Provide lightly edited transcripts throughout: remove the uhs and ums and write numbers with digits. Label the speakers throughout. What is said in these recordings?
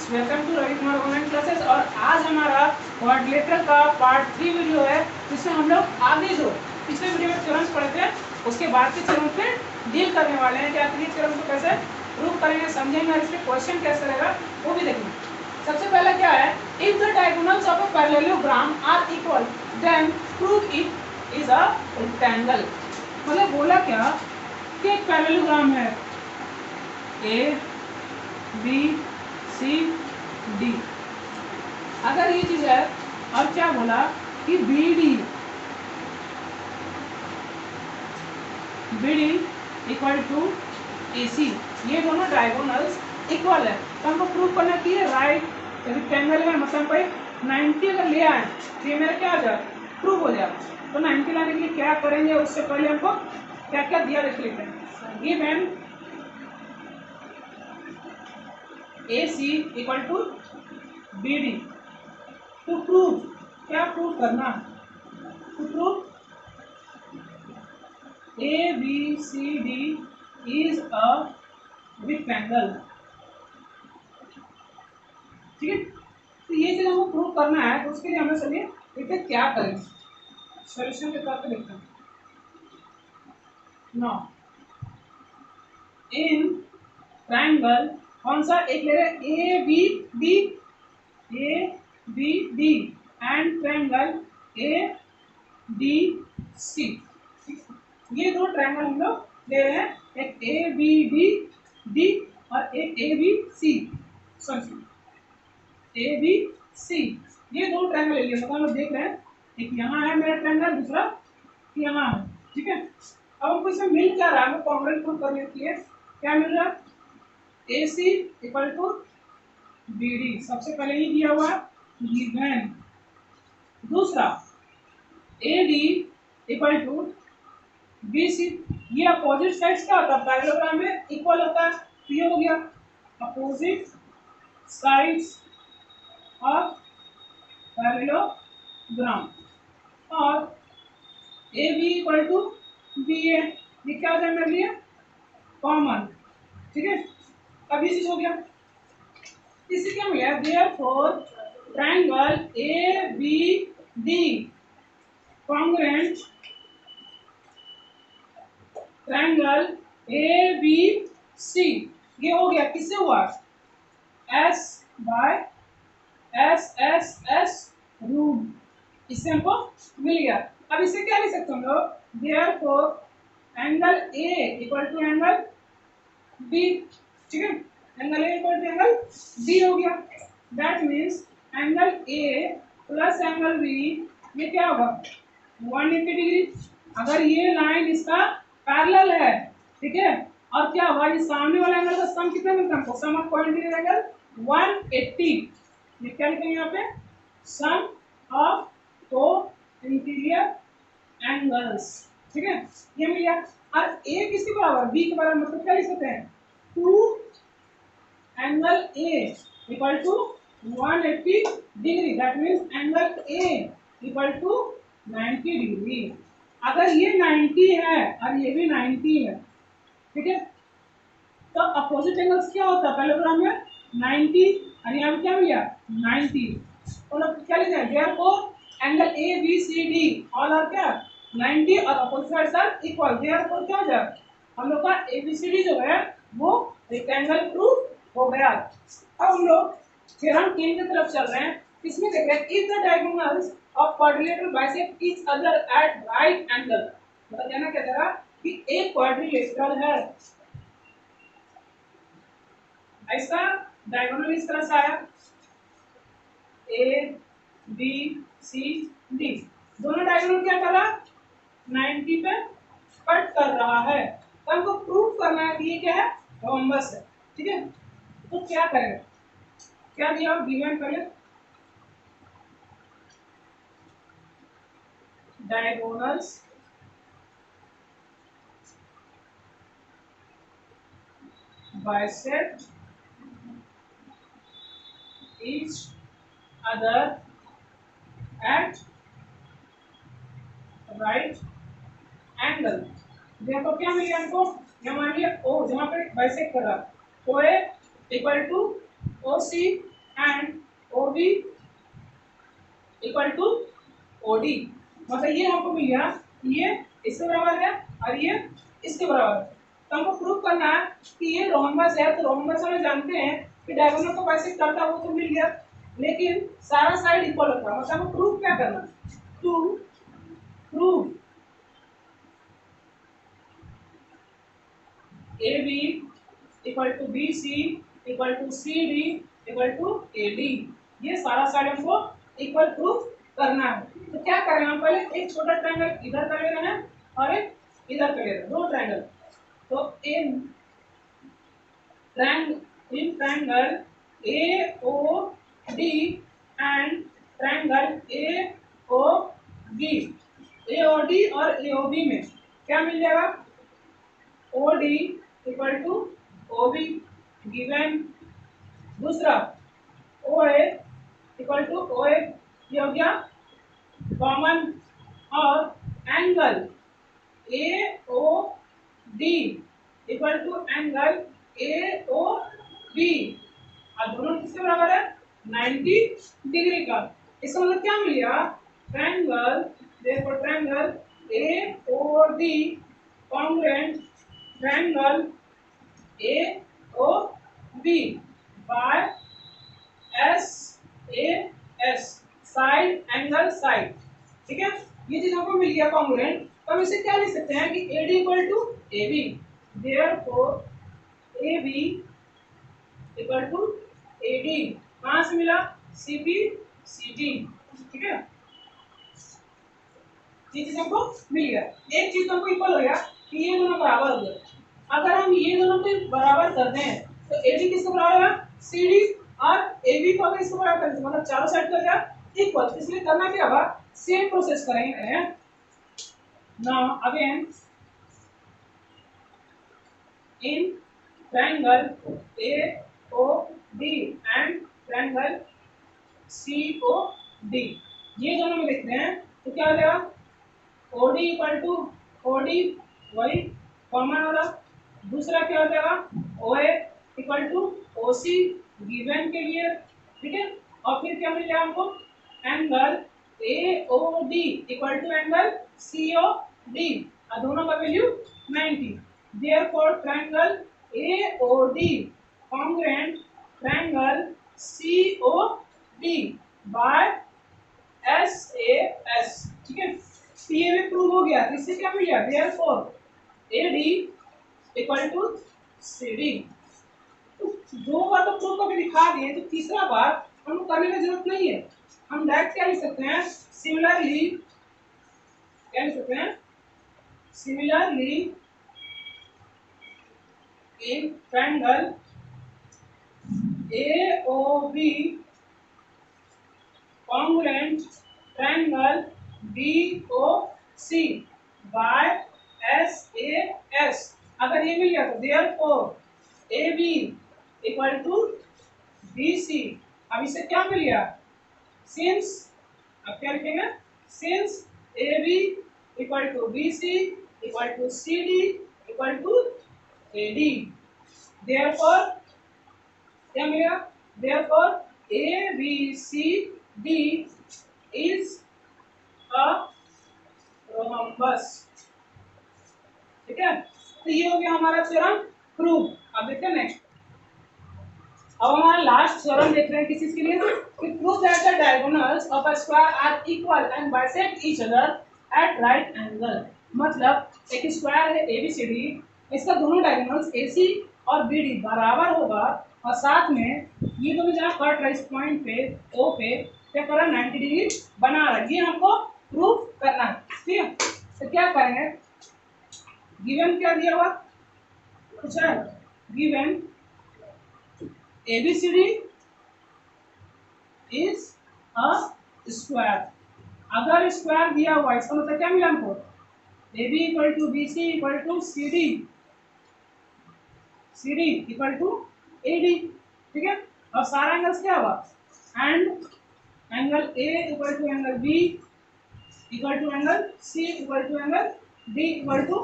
Speaker 1: Welcome to Ravi Kumar online classes. और आज हमारा क्वाड्रिलेटरल का पार्ट 3 वीडियो है, जिसमें हम लोग आगे जो पिछले वीडियो में थ्योरम्स पढ़े थे उसके बाद के थ्योरम पे डील करने वाले हैं कि आखिर थ्योरम को कैसे प्रूव करेंगे, समझेंगे और इसके क्वेश्चन कैसे रहेगा वो भी देखेंगे। सबसे पहला क्या है, if the diagonals of a parallelogram are equal then prove it is a rectangle. मतलब बोला क्या कि एक पैरेललोग्राम है ए बी सी डी, अगर ये चीज है और क्या बोला कि B D equal to A C, ये दोनों डायगोनल्स इक्वल है, तो हमको प्रूव करना कि राइट रेक्टेंगल है। मतलब भाई 90 अगर ले आए तो ये मेरा क्या आ जाए, प्रूव हो जाए। तो 90 लाने के लिए क्या करेंगे, उससे पहले हमको क्या क्या दिया देख लेते हैं। Given AC equal to BD, to prove, क्या प्रूव करना, to prove ABCD is a rectangle. ठीक है, तो ये चीज हमको प्रूव करना है, तो उसके लिए हमें चलिए देखते क्या करें, सॉल्यूशन के तौर पे देखते हैं। नाउ इन ट्रायंगल कौन सा एक ले रहे, A B D and triangle ADC। ये दो ट्रायंगल हम लोग ले रहे हैं, एक ABD और एक ABC, सॉरी ABC। ये दो ट्रायंगल ले लिए, मतलब हम लोग देख रहे हैं एक यहाँ है मेरा ट्रायंगल, दूसरा यहाँ है। ठीक है, अब हमको इसमें मिल क्या रहा है, हमें कॉन्ग्रुएंट प्रूव करने के लिए क्या मिल रहा है, AC इक्वल टू BD, सबसे पहले ही दिया हुआ है गिवन। दूसरा AD इक्वल टू BC, ये अपोजिट साइड्स क्या होता है, पैरेललोग्राम में इक्वल होता है, तो ये हो गया अपोजिट साइड्स ऑफ पैरेललोग्राम। और AB इक्वल टू BA, ये क्या हो जाए मेरे लिए कॉमन। ठीक है, अब ये चीज हो गया, इससे क्या मिला, therefore triangle ABD congruent triangle ABC, ये हो गया किससे हुआ, S बाय S रूल, इससे हमको मिल गया। अब इससे क्या लिख सकते हम लोग, therefore angle A equal to angle B। ठीक है, angle A equal to angle B हो गया, that means angle A plus angle B, ये क्या होगा 180 डिग्री। अगर ये लाइन इसका पैरेलल है, ठीक है, और क्या हुआ, ये सामने वाला एंगल का सम कितना मिलता है हमको, सम ऑफ क्वाड्रेंट एंगल 180। ये क्या लिखेंगे यहाँ पे, सम ऑफ दो इंटीरियर एंगल्स। ठीक है, ये मिल गया। और A किसके बराबर, B के बराबर, मतलब क्या लिख सकते हैं, 2 angle A equal to 180 degree, that means angle A equal to 90 degree. अगर ये 90 है और ये भी 90 है, ठीक है, तो अपोजिट एंगल्स क्या होता है पैरेललोग्राम में 90, और यहाँ पे क्या मिला 90, तो लोग क्या लिखते हैं, therefore angle ABCD all are क्या 90 और opposite sides are equal, therefore क्या हो जाए, हम लोग का ABCD जो है वो रेक्टेंगल प्रूफ हो गया। अब हम लोग थ्योरम 3 की तरफ चल रहे हैं, इसमें देख रहे हैं if the diagonals of quadrilateral bisect each other at right angle, मतलब कहना क्या चाह रहा कि एक क्वाड्रिलेटरल है, इसका डायगोनल इस तरह से आया ABCD, दोनों डायगोनल क्या कर रहा 90 पे कट कर रहा है, तो हमको प्रूव करना है कि ये क्या है रोम्बस है। ठीक है, तो क्या करेंगे, क्या दिया और गिवन पहले diagonals bisect each other at right angle। देखो क्या मिल गया हमको, यहाँ मान लिया O जहाँ पे बाइसेक्ट कर रहा, OA equal to OC and O B equal to O D. मतलब ये हमको मिल गया, ये इसके बराबर है और ये इसके बराबर है। तो हमको प्रूव करना है कि ये रोम्बस है। तो रोम्बस हम जानते हैं कि डायगोनल को बाइसेक्ट करता है, वो तो मिल गया, लेकिन सारा साइड इक्वल होता है। मतलब हमको प्रूव क्या करना है? To prove A B equal to B C equal to C D equal to A D. ये सारा साइड हमको इक्वल प्रूव करना है। तो क्या करें हम? पहले एक छोटा ट्रायंगल इधर कर ले रहे हैं और एक इधर कर ले रहे हैं, दो ट्रायंगल। तो in triangle AOD and triangle AOB, AOD और AOB में क्या मिल जाएगा? OD equal to OB given. दूसरा OA इक्वल टू OA, ये हो गया कॉमन। और angle AOD equal to angle AOB, और दोनों किसके बराबर है? 90 डिग्री का। इसका मतलब क्या मिल गया? ट्रायंगल, देखो triangle AOD congruent triangle AOB by SAS, side angle side. ठीक है, ये चीज हमको मिल गया कॉन्ग्रुएंट। तो हम इसे क्या लिख सकते हैं कि AD equal to AB, therefore AB equal to AD। कहां से मिला? CP CD। ठीक है, ये चीज हमको मिल गया। एक चीज हमको इक्वल हो गया कि ये दोनों बराबर हो गए। अगर हम ये दोनों को बराबर कर दें तो AB किसके बराबर है? CD। और AB को अगर इसके बराबर करें मतलब चारों साइड का क्या इक्वल। इसलिए करना क्या होगा? सेम प्रोसेस करेंगे। Now again in triangle AOD and triangle COD, ये दोनों में देखते हैं तो क्या हो जाएगा? OD इक्वल टू OD, वही कॉमन वाला। दूसरा क्या हो जाएगा? OA equal to OC given के लिए। ठीक है, और फिर क्या मिल जाएगा हमको? Angle AOD equal to angle COD, और दोनों का value 90। Therefore, triangle AOD congruent triangle COD by SAS। ठीक है, तो ये भी प्रूव हो गया। इससे क्या मिल गया? Therefore, AD equal to CD। दो बार तो प्रूव करके दिखा दिए, तो तीसरा बार हमको करने की जरूरत नहीं है। हम डायरेक्ट क्या लिख सकते हैं? सिमिलरली, क्या लिख सकते हैं? Similarly in triangle AOB congruent triangle BOC by SAS। अगर ये मिल गया तो therefore AB equal to BC। अब इसे क्या मिल गया? सिंस, अब क्या लिखेंगे? Since AB equal to BC equal to CD equal to AD, therefore क्या मिलेगा? therefore ABCD is a rhombus। ठीक है, तो ये हो गया हमारा थ्योरम प्रूव। अब देखते हैं नेक्स्ट। अब हमारा लास्ट थ्योरम देख रहे हैं किस चीज के लिए? कि prove that the diagonals of a square are equal and bisect each other at right angle. मतलब एक स्क्वायर है ABCD, इसका दोनों डायगोनल्स AC और BD बराबर होगा, और साथ में ये दोनों जहाँ कट रहा है इस पॉइंट पे O पे क्या कर रहा है? 90 डिग्री बना रहा है। ये हमको प्रूव करना है। ठीक है, तो क्या करेंगे? गिवन क्या दिया हुआ? कुछ है given ABCD is a square. अगर स्क्वायर दिया हुआ इसका मतलब क्या मिला हमको? AB equal to BC equal to CD equal to AD। ठीक है, और सारा एंगल्स क्या हुआ? And angle A equal to angle B equal to angle C equal to angle D equal to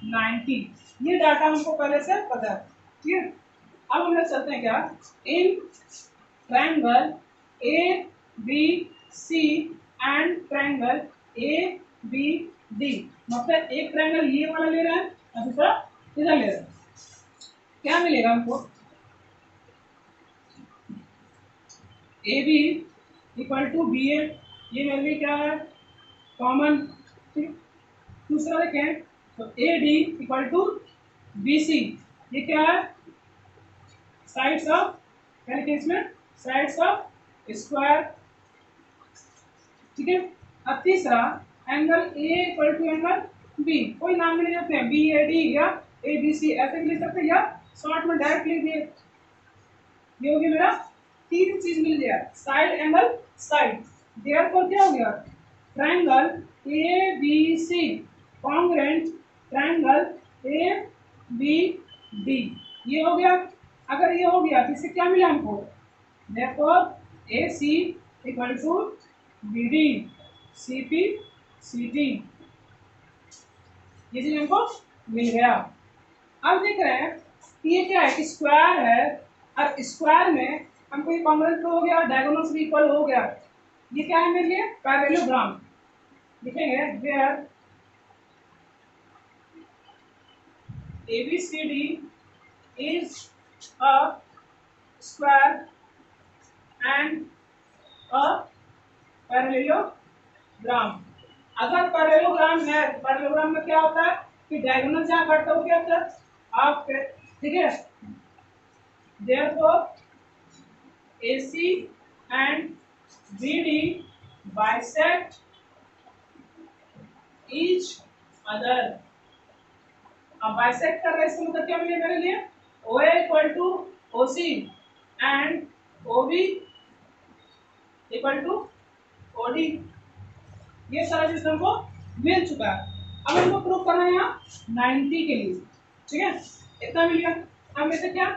Speaker 1: 90। ये डाटा हमको पहले से पता है। ठीक है, अब हम लोग चलते हैं क्या? In triangle A B C and triangle A B D. मतलब एक ट्रायंगल ये वाला ले रहा है और दूसरा इधर ले रहा है। क्या मिलेगा हमको? A B equal to B A, ये मेरे लिए क्या है? कॉमन। ठीक। दूसरा देखें तो A D equal to B C, ये क्या है? साइड्स ऑफ, क्या लिखे इसमें? Sides of square. ठीक है। अब तीसरा angle A equal to angle B, कोई नाम भी ले सकते हैं, बी ए डी या ए बी सी ऐसे भी ले सकते हैं, या शॉर्ट में डायरेक्ट लिख दिए। ये हो गया मेरा, तीन चीज मिल गया, साइड एंगल साइड। देयरफॉर क्या हो गया? Triangle A B C congruent triangle A B D, ये हो गया। अगर ये हो गया तो इससे क्या मिला हमको? Therefore A C equal to B D C P C T, ये चीज हमको मिल गया। अब देख रहे हैं कि ये क्या है कि स्क्वायर है, और स्क्वायर में हमको ये कॉन्ग्रुएंट हो गया, डायगोनल्स भी इक्वल हो गया। ये क्या है मेरे लिए? पैरेललोग्राम। लिखेंगे where ABCD is a square and a parallelogram। अगर पैरेललोग्राम है, पैरेललोग्राम में क्या होता है कि डायगोनल जहाँ कटता है क्या होता है? आप, ठीक है। Therefore AC and BD bisect each other। अब बाइसेक्ट कर रहे हैं, इसका मतलब क्या मिलेगा मेरे लिए? OA equal to OC and OB equal to OD। ये सारा चीज हमको मिल चुका है। अब हमको प्रूफ करना है यहाँ 90 के लिए। ठीक है, इतना मिल गया। अब इसे क्या?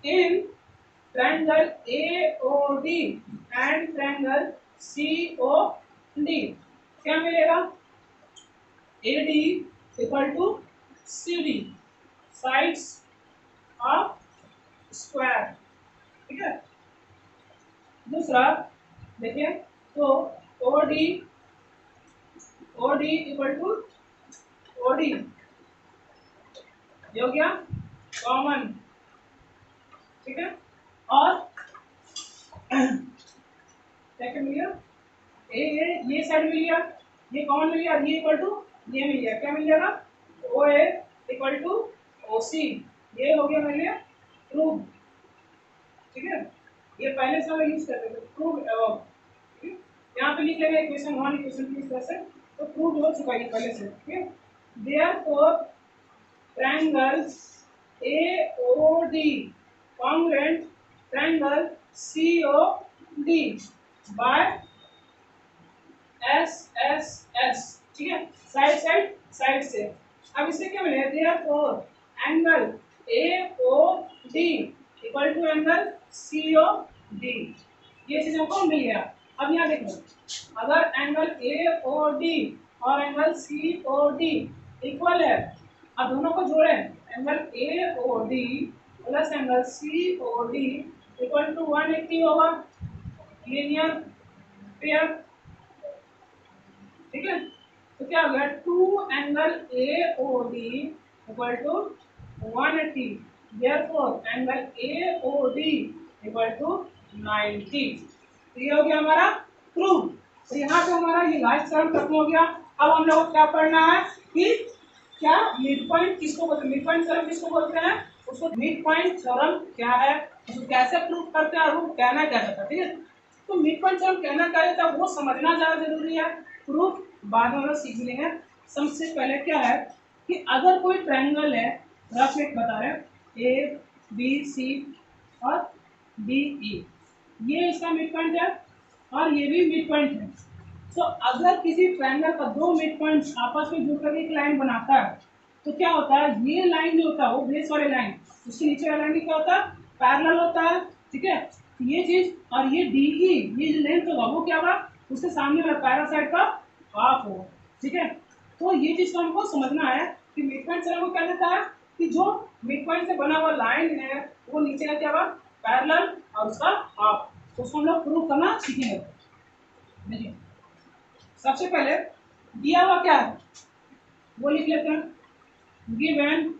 Speaker 1: In triangle AOD and triangle COD क्या मिलेगा? AD equal to CD sides of square. ठीक है। दूसरा देखिए तो OD इक्वल टू OD, ये हो गया कॉमन। ठीक है। और क्या मिल गया? ये साइड मिल गया, ये कॉमन मिल गया, ये इक्वल टू ये मिल गया। क्या मिल जाएगा? OA इक्वल टू OC, ये हो गया मेरे लिए प्रूव। ठीक है, ये पहले से हम यूज करते थे, प्रूव अबव। यहाँ पे लिख लेंगे इक्वेशन 1 इक्वेशन 2 इस तरह से, तो प्रूव हो चुका है पहले से। ठीक है। Therefore triangle AOD congruent triangle COD by SSS। ठीक है, साइड से। अब इससे क्या मिलेगा? Therefore angle AOD equal to angle COD, ये चीज हमको मिल गया। अब यहाँ देखो, अगर एंगल AOD और एंगल COD इक्वल है, अब दोनों को जोड़े, angle AOD plus angle COD equal to 180 होगा, लीनियर पेयर। ठीक है, तो क्या हो गया? 2 angle AOD equal to 180, therefore angle AOD equal to 90। तो ये हो गया हमारा प्रूफ। तो यहाँ पे हमारा ये लास्ट टर्म खत्म हो गया। अब हम लोग क्या पढ़ना है कि क्या मिड पॉइंट किसको बोलते हैं, मिड पॉइंट थ्योरम किसको बोलते हैं, उसको मिड पॉइंट थ्योरम क्या है, उसको कैसे प्रूफ करते हैं और वो कहना क्या चाहता है। ठीक है, तो मिड पॉइंट थ्योरम कहना क्या चाहता है वो समझना ज़्यादा जरूरी है, प्रूफ बाद में हम लोग सीख लेंगे। सबसे पहले क्या है कि अगर कोई ट्रायंगल है, रफ एक बता रहे हैं ABC और DE, ये इसका मिड पॉइंट है और ये भी मिड पॉइंट है। तो अगर किसी ट्रायंगल का दो मिड पॉइंट आपस में जुड़कर एक लाइन बनाता है तो क्या होता है, ये लाइन जो होता है वो बेस वाले लाइन, उसके नीचे वाला लाइन क्या होता है? पैरेलल होता है। ठीक है, तो ये चीज और ये DE, ये जो लेंथ होगा वो क्या होगा? उसके सामने वाला पैरल साइड का हाफ होगा। ठीक है, तो ये चीज को हमको समझना है कि मिड पॉइंट थ्योरम को क्या देता है कि जो मिड पॉइंट से बना हुआ लाइन है वो नीचे का क्या होगा? पैरेलल और उसका हाफ। तो उसको हम लोग प्रूव करना सीखेंगे। देखिए सबसे पहले दिया हुआ क्या है वो लिख लेते हैं। Given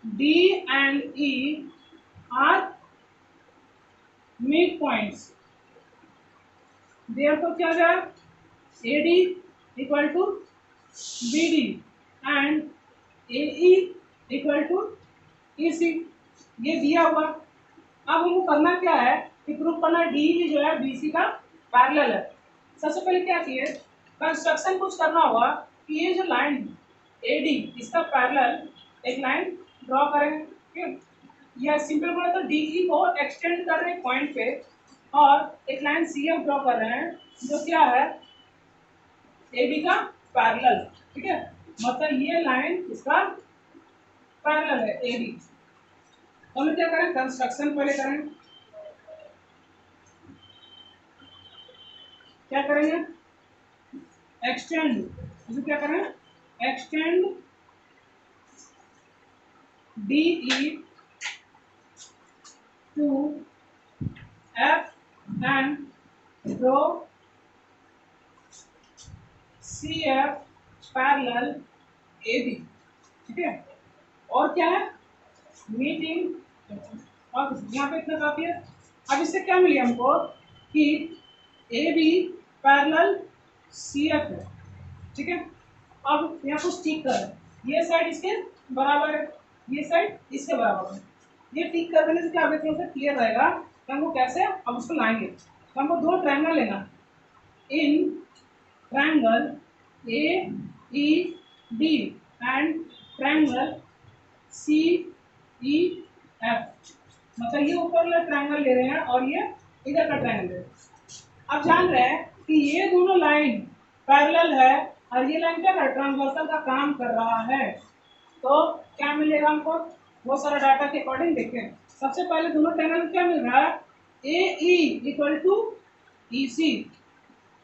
Speaker 1: D and E are mid points, therefore क्या जाए AD equal to BD and AE equal to EC, ये दिया हुआ। अब हमको करना क्या है कि प्रूफ करना DE जो है BC का पैरेलल है। सबसे पहले क्या किए कंस्ट्रक्शन कुछ करना होगा कि ये जो लाइन AD इसका पैरेलल एक लाइन ड्रॉ करेंगे। ठीक, यह सिंपल बोला तो DE को एक्सटेंड कर रहे हैं पॉइंट पे और एक लाइन CF ड्रॉ कर रहे हैं जो क्या है AB का पैरेलल। ठीक है, मतलब ये लाइन इसका पैरेलल है AB। तो हम क्या करें कंस्ट्रक्शन पहले करें। क्या करेंगे एक्सटेंड, इसे क्या करें extend DE to F and draw CF parallel AB। ठीक है, और क्या है मीटिंग, और यहाँ पे इतना काफी है। अब इससे क्या मिली हमको कि AB पैरेलल CF है। ठीक है, अब यहाँ कुछ ठीक कर है, ये साइड इसके बराबर है, ये साइड इसके बराबर है। ये ठीक कर देने से क्या होगा थोड़ा सा क्लियर रहेगा कि हमको कैसे अब उसको लाएंगे। तो हमको दो ट्रायंगल लेना, in triangle AED and triangle CEF, मतलब ये ऊपर वाला ट्रायंगल ले रहे हैं और ये इधर का ट्रायंगल ले रहे हैं। अब जान रहे हैं कि ये दोनों लाइन पैरेलल है और ये लाइन क्या कर ट्रांसवर्सल का काम कर रहा है। तो क्या मिलेगा हमको बहुत सारा डाटा के अकॉर्डिंग देखें। सबसे पहले दोनों ट्रायंगल में क्या मिल रहा है AE इक्वल टू EC।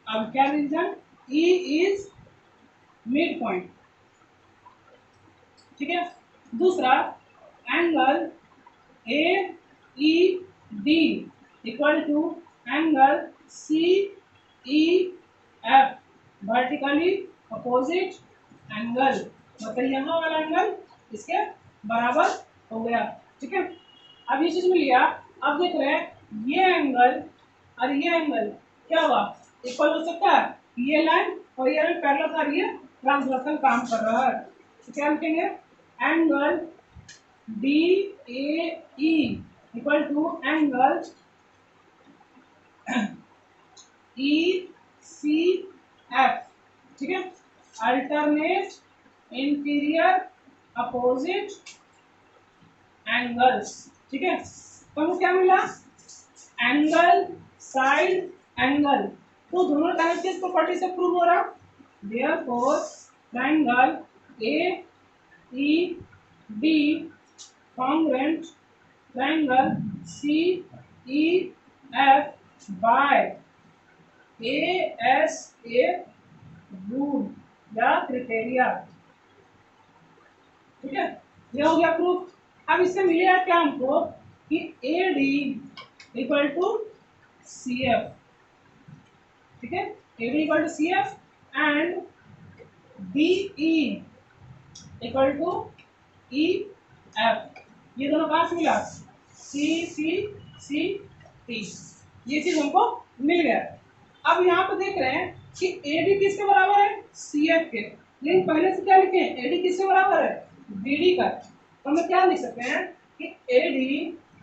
Speaker 1: अब क्या reason E is mid point. ठीक है, दूसरा angle AED equal to angle CEF, vertically opposite angle, मतलब यहाँ वाला एंगल इसके बराबर हो गया। ठीक है, अब ये चीज मिल गया। अब देख रहे हैं ये एंगल और ये एंगल क्या हुआ इक्वल हो सकता है, ये लाइन और ये लाइन पैरेलल कर, ये ट्रांसवर्सल काम कर रहा है। तो क्या लिखेंगे angle DAE equal to angle ECF। ठीक है, अल्टरनेट इंटीरियर अपोजिट एंगल्स। ठीक है, तो हमको क्या मिला एंगल साइड एंगल, तो दोनों टाइप की प्रॉपर्टी से प्रूव हो रहा। Therefore triangle AED congruent triangle CEF by ASA rule या क्राइटेरिया। ठीक है, ये हो गया प्रूफ। अब इससे मिलेगा क्या हमको कि AD इक्वल टू CF। ठीक है, AD equal to CF and DE equal to EF। ये दोनों कहाँ से मिला CT, ये चीज हमको मिल गया। अब यहाँ पे देख रहे हैं कि AD किसके बराबर है CF के, लेकिन पहले से क्या लिखे हैं AD किसके बराबर है BD का। तो हम क्या लिख सकते हैं कि AD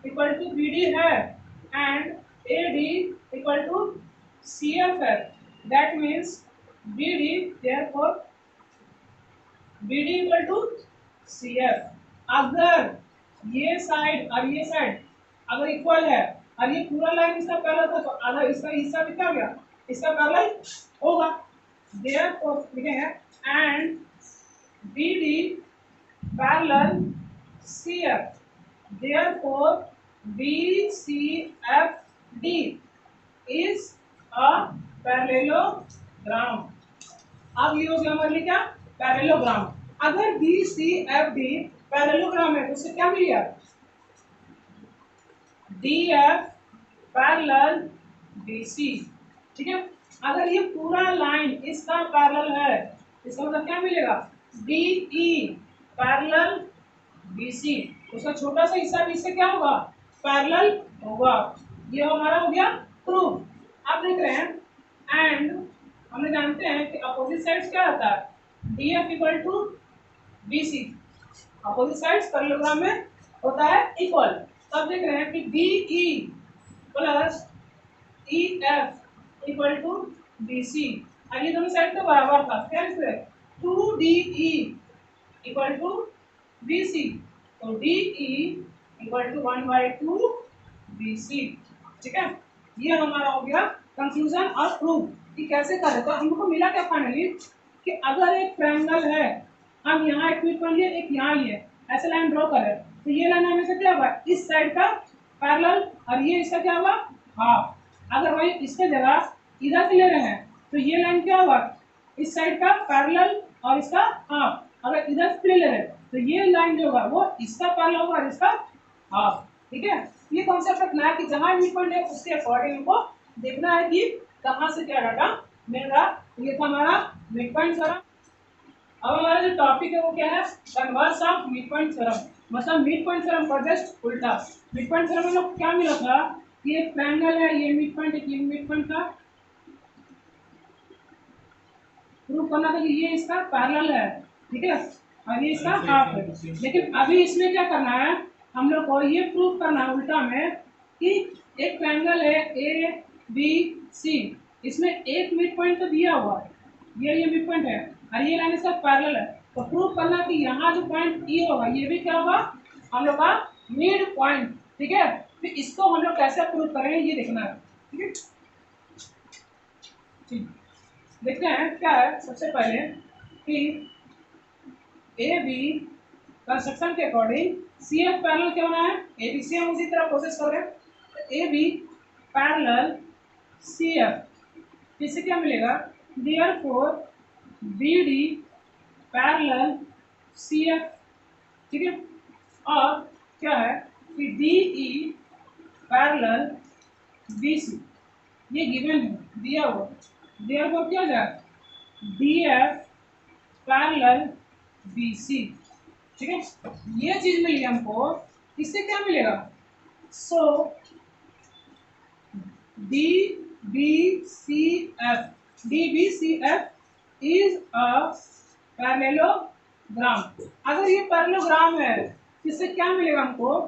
Speaker 1: इक्वल टू BD है and AD equal to CF है, that means BD therefore BD equal to CF। अगर ये साइड और ये साइड अगर इक्वल है और ये पूरा लाइन इसका पैरेलल था तो आधा इसका हिस्सा भी क्या गया इसका पैरेलल होगा। देयरफॉर लिखेंगे and BD parallel CF, therefore BCFD is a parallelogram. अब ये हो गया हमारे लिए क्या पैरेललोग्राम। अगर BCFD पैरेललोग्राम है तो उससे क्या मिलेगा DF पैरेलल बी सी। ठीक है, अगर ये पूरा लाइन इसका पैरेलल है, इसका मतलब क्या मिलेगा, D E parallel B C, उसका छोटा सा हिस्सा भी इससे क्या होगा, पैरेलल होगा। ये हमारा हो गया प्रूफ। आप देख रहे हैं एंड हम जानते हैं कि अपोजिट साइड्स क्या होता है, D F equal to B C. Opposite sides parallelogram में होता है इक्वल। तब देख रहे हैं कि D E plus E F equal to B C, और ये दोनों साइड तो बराबर था, क्या लिख रहे हैं, two D E equal to B C, तो D E equal to 1/2 B C. ठीक है, ये हमारा हो गया कंक्लूजन और प्रूफ कि कैसे करें। तो हमको मिला क्या फाइनली, कि अगर एक ट्रायंगल है, हम यहाँ एक मिड पॉइंट लिए, एक यहाँ लिए, ऐसे लाइन ड्रॉ करें, तो ये लाइन हमें से क्या हुआ, इस साइड का पैरेलल, और ये इसका क्या हुआ, हाफ। अगर वही इसके जगह इधर से ले रहे हैं, तो ये लाइन क्या हुआ, इस साइड का पैरेलल और इसका हाफ। अगर इधर से ले रहे हैं, तो ये लाइन जो होगा वो इसका पैरेलल होगा और इसका हाफ। ठीक है, ये कॉन्सेप्ट रखना है कि जहां मिड पॉइंट है उसके अकॉर्डिंग हमको देखना है कि कहां से क्या डाटा मिल रहा। ये था हमारा मिड पॉइंट थ्योरम। अब हमारा जो टॉपिक है वो क्या है, converse of mid point theorem, मतलब मिड पॉइंट थ्योरम का जस्ट उल्टा। मिड पॉइंट थ्योरम में लोग क्या मिला था, कि एक ट्रायंगल है, ये मिड पॉइंट है, ये मिड पॉइंट का प्रूव करना था कि ये इसका पैरेलल है, ठीक है, और ये इसका हाफ है। लेकिन अभी इसमें क्या करना है, हम लोग को ये प्रूव करना है उल्टा में कि एक ट्रायंगल है ए बी सी, इसमें एक मिड पॉइंट तो दिया हुआ है, ये मिड पॉइंट है और ये लाइन इसका पैरेलल है। तो प्रूव करना कि यहाँ जो पॉइंट ई होगा ये भी क्या होगा, हम लोग का मिड पॉइंट। ठीक है, फिर इसको हम लोग कैसे प्रूव करेंगे ये देखना है। ठीक है, ठीक, देखते हैं क्या है। सबसे पहले कि ए बी कंस्ट्रक्शन के अकॉर्डिंग सी एफ पैरेलल क्या होना है, ए बी सी हम उसी तरह प्रोसेस कर रहे हैं। तो A B parallel C F, इससे क्या मिलेगा, therefore B D parallel C F. ठीक है, और क्या है कि D E parallel B C, ये गिवन है, दिया हुआ, देयरफॉर क्या जाए, D F parallel B C. ठीक है, ये चीज मिली हमको, इससे क्या मिलेगा, so D B C F, D B C F is a parallelogram. अगर ये पैरेललोग्राम है, इससे क्या मिलेगा हमको,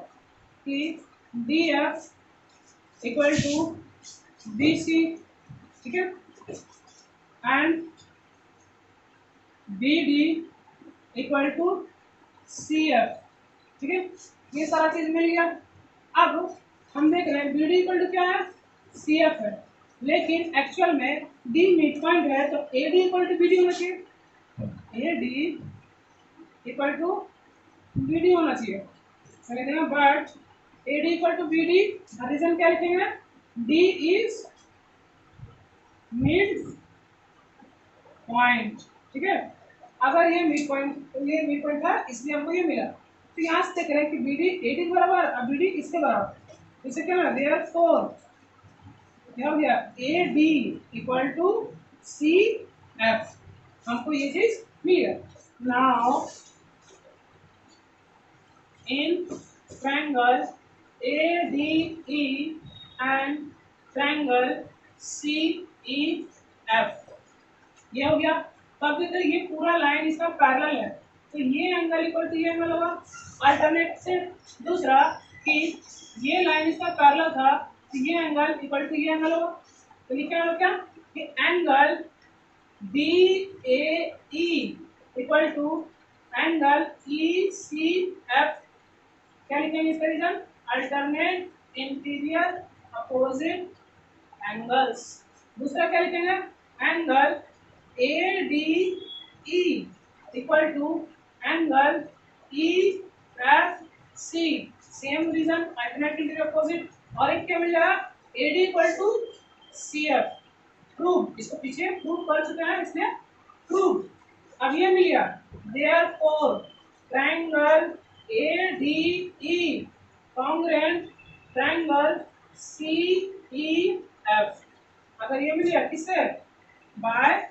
Speaker 1: कि D F equal to B C, ठीक है, and B D equal to C F. ठीक है, ये सारा चीज मिल गया। अब हम देख रहे हैं बी डी इक्वल टू क्या है, सी एफ है, लेकिन एक्चुअल में डी मिड पॉइंट है, तो A D equal to B D होना चाहिए, A D equal to B D होना चाहिए। But A D equal to B D, reason क्या लिखेंगे, डी इज मिड पॉइंट। ठीक है, अगर ये मिड पॉइंट, तो ये मिड पॉइंट था इसलिए हमको ये मिला। तो यहाँ से देख रहे हैं कि बी डी ए डी के बराबर और बी डी इसके बराबर, इससे क्या मिला, देयरफॉर क्या हो गया, A D equal to C F, हमको ये चीज मिल गया। Now in triangle A D E and triangle C E F, ये हो गया। तब देखते ये पूरा लाइन इसका पैरेलल है, तो ये एंगल इक्वल टू ये एंगल होगा। अल्टरनेट से दूसरा कि ये लाइन इसका पैरेलल था, तो ये एंगल इक्वल टू ये एंगल होगा। तो ये क्या होगा, क्या कि angle D A E equal to angle E C F, क्या लिखेंगे इसका रीजन, अल्टरनेट इंटीरियर अपोजिट एंगल्स। दूसरा क्या लिखेंगे, angle A D E equal to angle E F C, same reason, alternate interior opposite. और एक क्या मिल जाएगा, A D equal to C F. Prove, इसको पीछे प्रूव कर चुके हैं इसलिए प्रूव। अब ये मिल गया, therefore triangle A D E congruent triangle C E F. अगर ये मिल गया किससे, बाय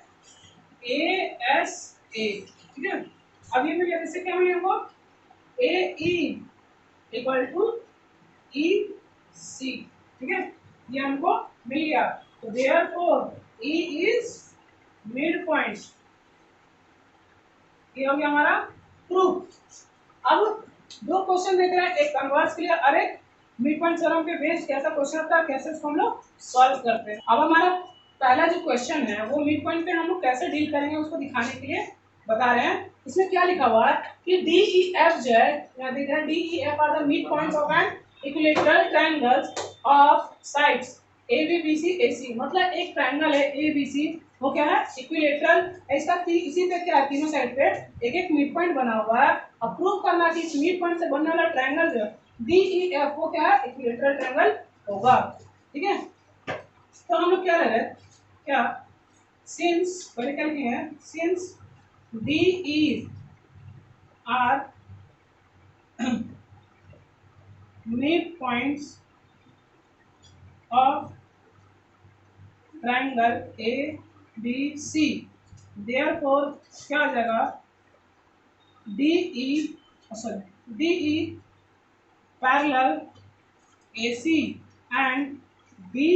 Speaker 1: ए एस ए, ठीक है। अब ये मिल गया किससे, क्या मिलेगा हमको, ए ई इक्वल टू ई सी, ठीक है, ये हमको मिल गया। तो therefore E is mid point, ये हो गया हमारा प्रूफ। अब दो क्वेश्चन देख रहे हैं, एक कन्वर्स के लिए और एक मिड पॉइंट थ्योरम के बेस कैसा क्वेश्चन आता है, कैसे उसको हम लोग सॉल्व करते हैं। अब हमारा पहला जो क्वेश्चन है वो मिड पॉइंट पे हम लोग कैसे डील करेंगे उसको दिखाने के लिए बता रहे हैं। इसमें क्या लिखा हुआ है कि डी ई एफ जो है, यहाँ देख रहे हैं D E F are the mid points of an equilateral triangles of sides A B B C A C. मतलब एक ट्रायंगल है ए बी सी, वो क्या है, इक्विलैटरल, इसका इसी पे क्या है, तीनों साइड पे एक एक मिड पॉइंट बना हुआ है। अब प्रूव करना कि इस मिड पॉइंट से बनने वाला ट्रायंगल जो डी ई एफ वो क्या है, इक्विलैटरल ट्रायंगल होगा, ठीक है। तो हम लोग क्या ले रहे हैं, क्या, सिंस क्या लिखे हैं, since D E are mid points of triangle A B C, therefore क्या आ जाएगा, D E sorry D E parallel A C and B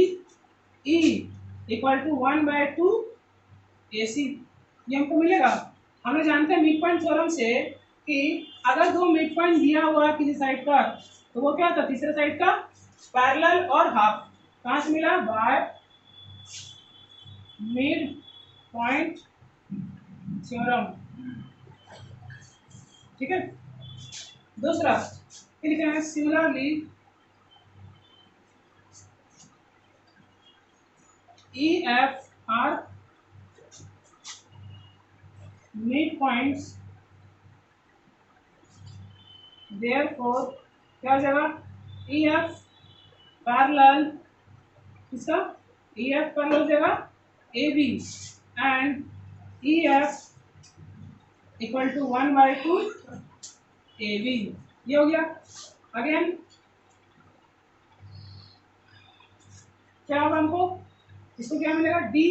Speaker 1: E equal to 1/2 A C, ये हमको मिलेगा। हमें जानते हैं मिड पॉइंट थ्योरम से कि अगर दो मिड पॉइंट दिया हुआ है किसी साइड का तो वो क्या होता है, तीसरे साइड का पैरेलल और हाफ। कहाँ से मिला, बाय मिड पॉइंट थ्योरम, ठीक है। दूसरा लिखते हैं, similarly E F are mid points, therefore क्या हो जाएगा, ई एफ पैरेलल, इसका ई एफ पैरेलल हो जाएगा A B and E F equal to 1/2 A B, ये हो गया। अगेन क्या होगा हमको, इसको क्या मिलेगा, D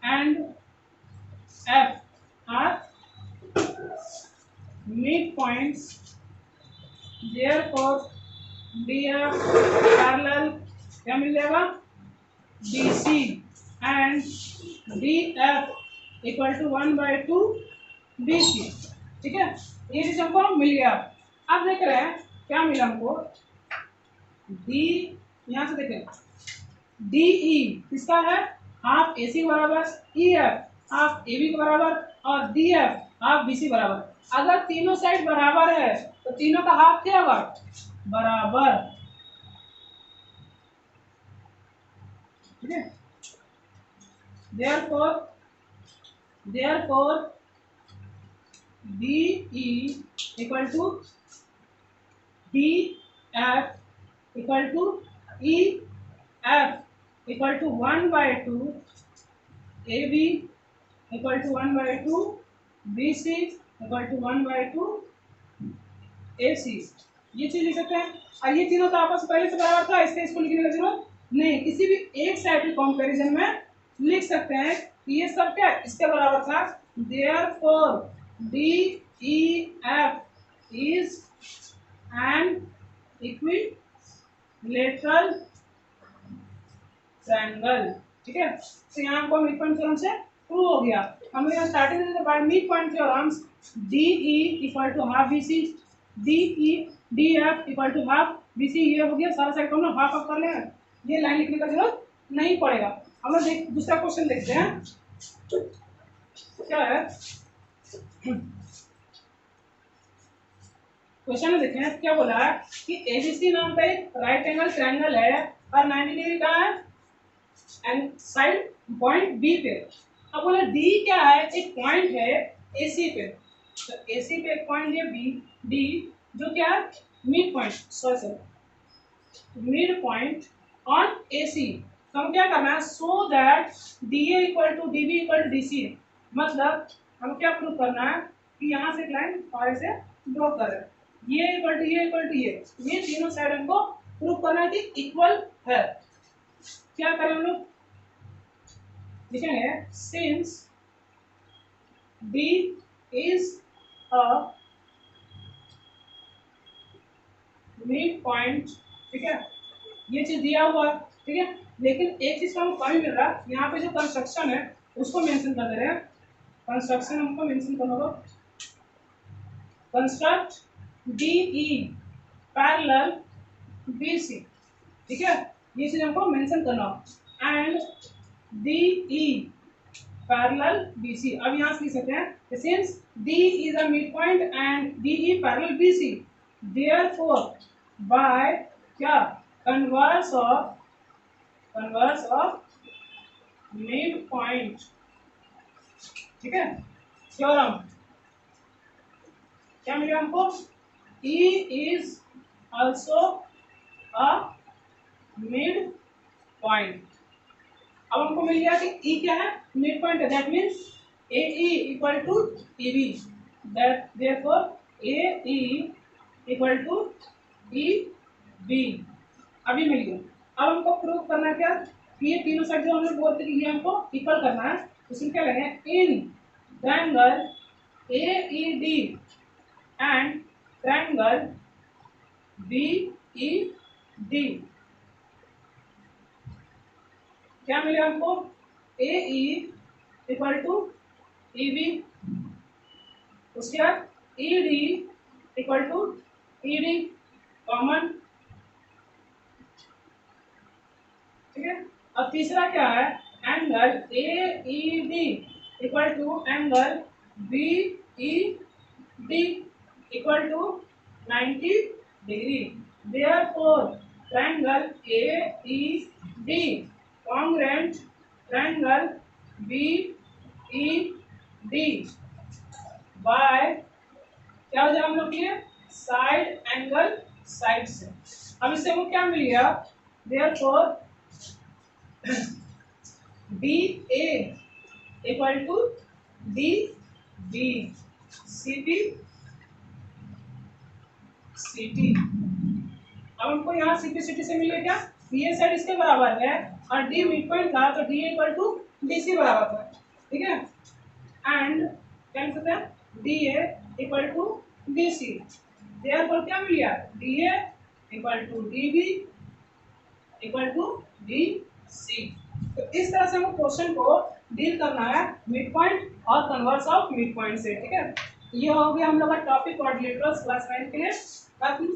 Speaker 1: and F are mid points, therefore D F parallel क्या मिल जाएगा, D C and D F equal to 1/2 B C, ठीक है। ये चीज हमको मिल गया। अब देख रहे हैं क्या मिला हमको, डी, यहाँ से देखें डी ई किसका है, हाफ ए सी के बराबर, E F half A B के बराबर और D F half B C बराबर। अगर तीनों साइड बराबर है तो तीनों का हाफ क्या होगा, बराबर, ठीक है। therefore D E equal to D F equal to E F equal to 1/2 A B equal to 1/2 B C equal to 1/2 A C, ये चीज लिख सकते हैं। और ये तीनों तो आपस में पहले से बराबर था, इसलिए इसको लिखने की जरूरत नहीं, किसी भी एक साइड के कंपैरिजन में लिख सकते हैं कि ये सब क्या इसके बराबर था। Therefore D E F is an equilateral triangle, ठीक है। तो यहाँ हमको मिड पॉइंट थ्योरम से प्रूव हो गया। हम लोग स्टार्टिंग में by mid point theorems D E equal to half B C, D E D F equal to half B C, ये हो गया सारा साइड को हम लोग हाफ कर लेंगे, ये लाइन लिखने का जरूरत नहीं पड़ेगा। हम लोग दूसरा क्वेश्चन देखते हैं क्या है। क्वेश्चन में देखते हैं क्या बोला है कि एबीसी नाम का एक राइट एंगल ट्रायंगल है और 90 डिग्री का है एंड साइड पॉइंट बी पे। अब बोला डी क्या है, एक पॉइंट है एसी पे, तो एसी पे एक पॉइंट है बी डी जो क्या है mid point, sorry mid point on AC. तो हम क्या करना है, so that D A equal to D B equal to D C, मतलब हम क्या प्रूव करना है कि यहाँ से लाइन और से ड्रॉ करें, ये इक्वल टू ये इक्वल टू ये तीनों साइड हमको प्रूव करना है कि इक्वल है। क्या करें हम लोग, लिखेंगे since D is a mid point, ठीक है, ये चीज दिया हुआ है, ठीक है, लेकिन एक चीज का हमको कमी मिल रहा है, यहाँ पे जो कंस्ट्रक्शन है उसको मेंशन कर दे रहे हैं। कंस्ट्रक्शन हमको मेंशन करना होगा, construct D E parallel B C, ठीक है, ये चीज हमको मेंशन करना होगा, and D E parallel B C. अब यहाँ से लिख सकते हैं since D is a mid point and D E parallel B C, therefore by क्या कन्वर्स ऑफ मिड पॉइंट, ठीक है, थ्योरम क्या मिलेगा हमको, E is also a mid point. अब हमको मिल गया कि E क्या है, मिड पॉइंट है, that means AE equal to EB, that therefore AE equal to EB अभी मिल गया। अब हमको प्रूव करना है क्या कि ये तीनों साइड जो हम लोग बोलते हैं कि ये हमको इक्वल करना है, उसमें क्या लगेगा, in triangle AED and triangle BED क्या मिलेगा हमको, AE इक्वल टू EB, उसके बाद ED equal to ED common, ठीक है। अब तीसरा क्या है, angle AED equal to angle BED equal to 90 degree, therefore triangle AED congruent triangle BED by क्या हो जाएगा हम लोग के साइड एंगल साइड से। अब इससे हमको क्या मिल गया, therefore DA equal to DB CB CT। अब हमको यहाँ CP CT से मिले क्या, ये साइड इसके बराबर है और D मिड पॉइंट था तो DA इक्वल टू DC बराबर था, ठीक है, एंड क्या लिख सकते हैं, DA equal to DC, therefore क्या मिल गया, DA equal to DB equal to DC। तो इस तरह से हमको क्वेश्चन को डील करना है मिड पॉइंट और कन्वर्स ऑफ मिड पॉइंट से, ठीक है। ये हो गया हम लोग का टॉपिक कोऑर्डिनेटर्स क्लास 9 के लिए। बाकी